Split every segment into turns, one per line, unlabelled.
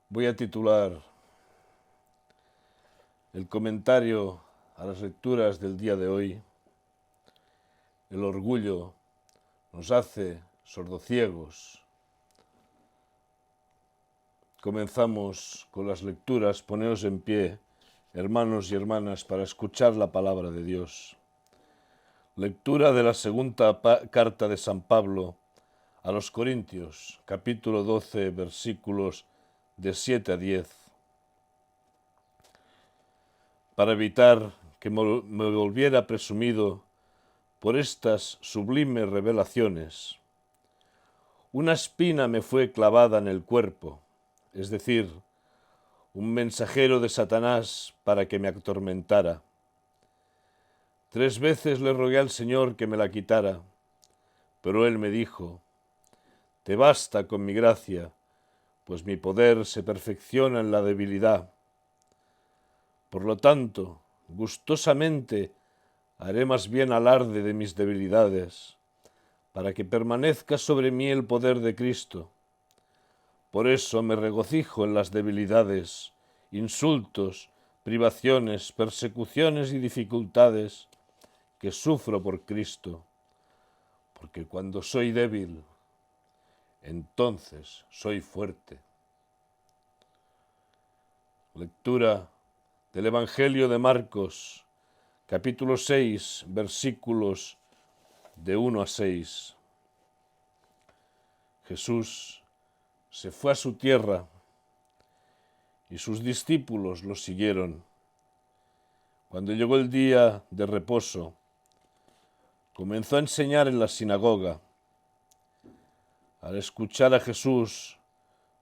Voy a titular el comentario a las lecturas del día de hoy: El orgullo nos hace sordociegos. Comenzamos con las lecturas. Poneos en pie, hermanos y hermanas, para escuchar la palabra de Dios. Lectura de la segunda carta de San Pablo a los Corintios, capítulo 12, versículos de 7 a 10. Para evitar que me volviera presumido por estas sublimes revelaciones, una espina me fue clavada en el cuerpo, es decir, un mensajero de Satanás para que me atormentara. 3 veces le rogué al Señor que me la quitara, pero Él me dijo: «Te basta con mi gracia, pues mi poder se perfecciona en la debilidad. Por lo tanto, gustosamente haré más bien alarde de mis debilidades, para que permanezca sobre mí el poder de Cristo. Por eso me regocijo en las debilidades, insultos, privaciones, persecuciones y dificultades que sufro por Cristo, porque cuando soy débil, entonces soy fuerte». Lectura del Evangelio de Marcos, capítulo 6, versículos de 1 a 6. Jesús se fue a su tierra y sus discípulos lo siguieron. Cuando llegó el día de reposo, comenzó a enseñar en la sinagoga. Al escuchar a Jesús,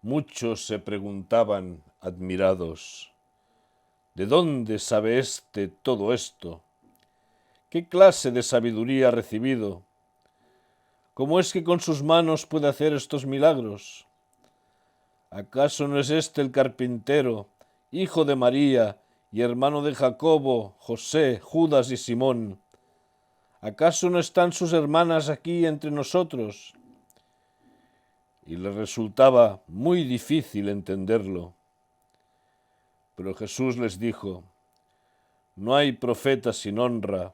muchos se preguntaban admirados: ¿de dónde sabe éste todo esto? ¿Qué clase de sabiduría ha recibido? ¿Cómo es que con sus manos puede hacer estos milagros? ¿Acaso no es este el carpintero, hijo de María y hermano de Jacobo, José, Judas y Simón? ¿Acaso no están sus hermanas aquí entre nosotros? Y le resultaba muy difícil entenderlo. Pero Jesús les dijo: «No hay profeta sin honra,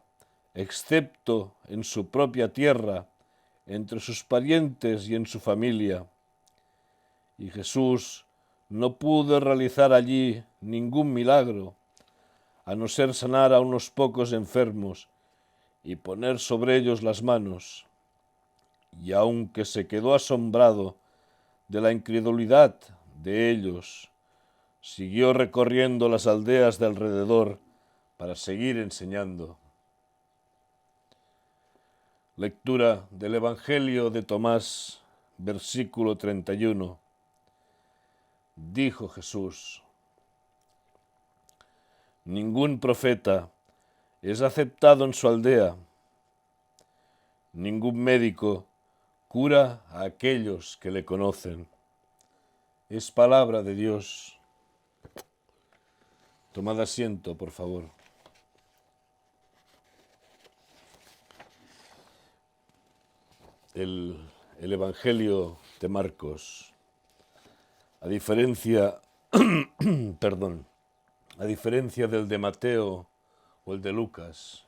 excepto en su propia tierra, entre sus parientes y en su familia». Y Jesús no pudo realizar allí ningún milagro, a no ser sanar a unos pocos enfermos y poner sobre ellos las manos. Y aunque se quedó asombrado de la incredulidad de ellos, siguió recorriendo las aldeas de alrededor para seguir enseñando. Lectura del Evangelio de Tomás, versículo 31. Dijo Jesús: «Ningún profeta es aceptado en su aldea. Ningún médico cura a aquellos que le conocen». Es palabra de Dios. Tomad asiento, por favor. El Evangelio de Marcos, a diferencia del de Mateo o el de Lucas,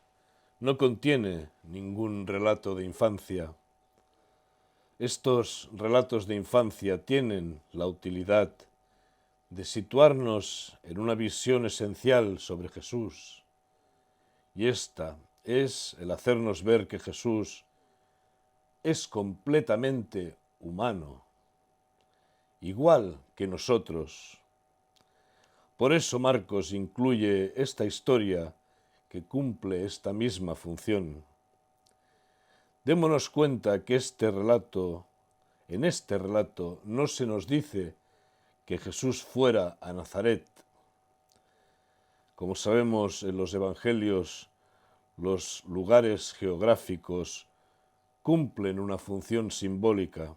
no contiene ningún relato de infancia. Estos relatos de infancia tienen la utilidad de situarnos en una visión esencial sobre Jesús, y esta es el hacernos ver que Jesús es completamente humano, igual que nosotros. Por eso Marcos incluye esta historia que cumple esta misma función. Démonos cuenta que en este relato no se nos dice que Jesús fuera a Nazaret. Como sabemos, en los evangelios los lugares geográficos cumplen una función simbólica.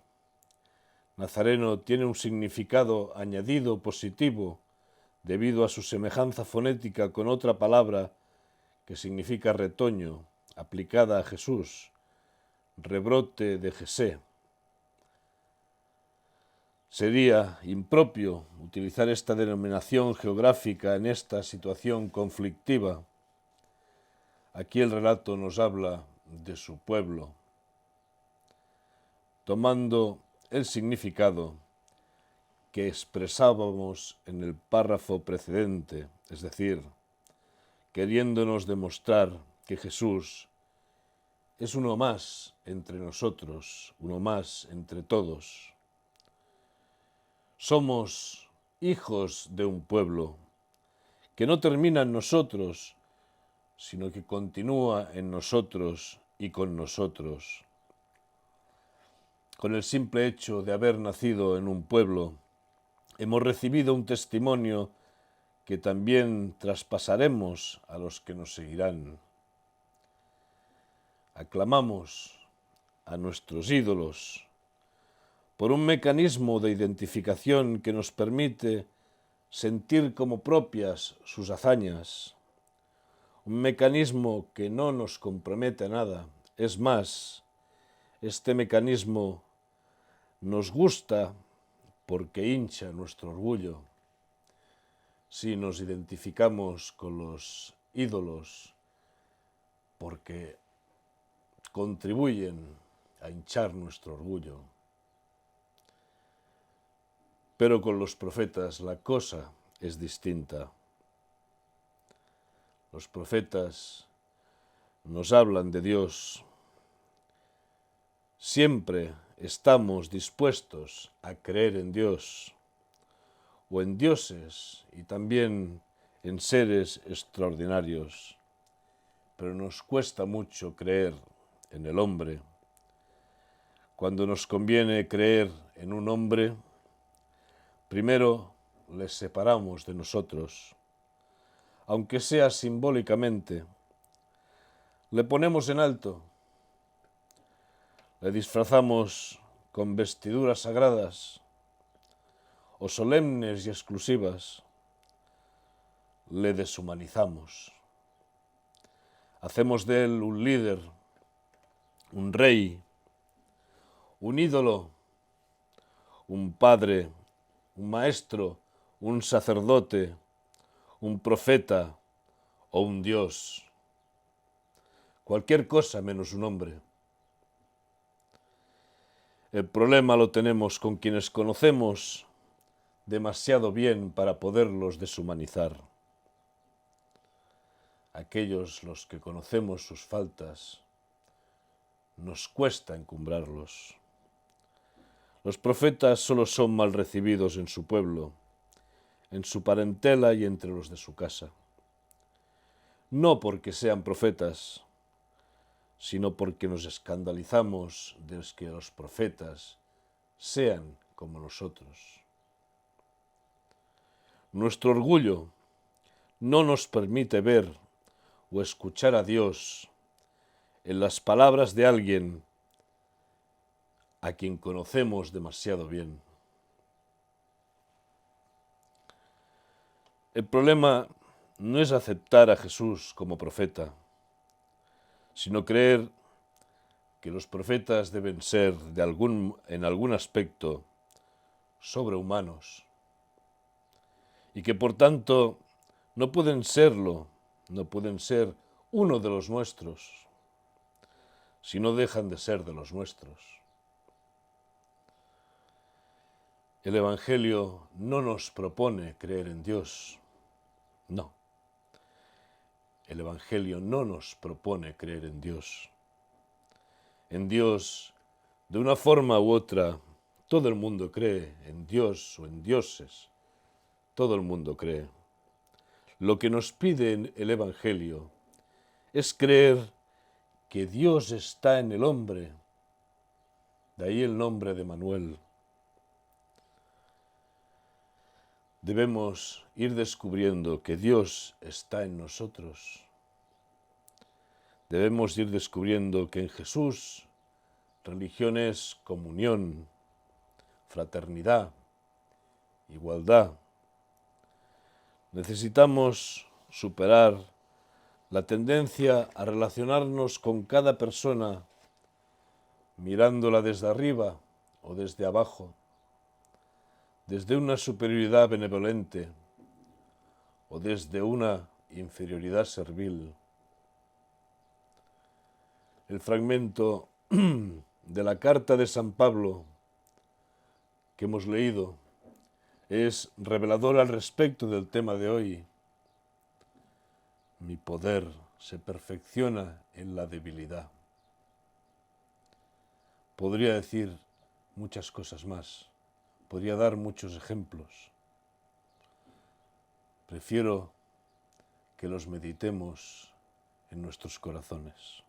Nazareno tiene un significado añadido positivo debido a su semejanza fonética con otra palabra que significa retoño, aplicada a Jesús, rebrote de Jesé. Sería impropio utilizar esta denominación geográfica en esta situación conflictiva. Aquí el relato nos habla de su pueblo, tomando el significado que expresábamos en el párrafo precedente, es decir, queriéndonos demostrar que Jesús es uno más entre nosotros, uno más entre todos. Somos hijos de un pueblo que no termina en nosotros, sino que continúa en nosotros y con nosotros. Con el simple hecho de haber nacido en un pueblo, hemos recibido un testimonio que también traspasaremos a los que nos seguirán. Aclamamos a nuestros ídolos por un mecanismo de identificación que nos permite sentir como propias sus hazañas, un mecanismo que no nos compromete a nada. Es más, este mecanismo nos gusta porque hincha nuestro orgullo. Si nos identificamos con los ídolos, porque contribuyen a hinchar nuestro orgullo. Pero con los profetas la cosa es distinta. Los profetas nos hablan de Dios. Siempre estamos dispuestos a creer en Dios, o en dioses y también en seres extraordinarios. Pero nos cuesta mucho creer en el hombre. Cuando nos conviene creer en un hombre, primero les separamos de nosotros, aunque sea simbólicamente. Le ponemos en alto, le disfrazamos con vestiduras sagradas o solemnes y exclusivas, le deshumanizamos. Hacemos de él un líder, un rey, un ídolo, un padre, un maestro, un sacerdote, un profeta o un dios. Cualquier cosa menos un hombre. El problema lo tenemos con quienes conocemos demasiado bien para poderlos deshumanizar. Aquellos los que conocemos sus faltas, nos cuesta encumbrarlos. Los profetas solo son mal recibidos en su pueblo, en su parentela y entre los de su casa. No porque sean profetas, sino porque nos escandalizamos de que los profetas sean como nosotros. Nuestro orgullo no nos permite ver o escuchar a Dios en las palabras de alguien a quien conocemos demasiado bien. El problema no es aceptar a Jesús como profeta, sino creer que los profetas deben ser en algún aspecto sobrehumanos y que por tanto no pueden serlo, no pueden ser uno de los nuestros, si no dejan de ser de los nuestros. El Evangelio no nos propone creer en Dios, no. El Evangelio no nos propone creer en Dios. En Dios, de una forma u otra, todo el mundo cree en Dios o en dioses. Todo el mundo cree. Lo que nos pide el Evangelio es creer que Dios está en el hombre. De ahí el nombre de Manuel. Debemos ir descubriendo que Dios está en nosotros. Debemos ir descubriendo que en Jesús religión es comunión, fraternidad, igualdad. Necesitamos superar la tendencia a relacionarnos con cada persona mirándola desde arriba o desde abajo. desde una superioridad benevolente o desde una inferioridad servil. El fragmento de la carta de San Pablo que hemos leído es revelador al respecto del tema de hoy. Mi poder se perfecciona en la debilidad. Podría decir muchas cosas más, podría dar muchos ejemplos. Prefiero que los meditemos en nuestros corazones.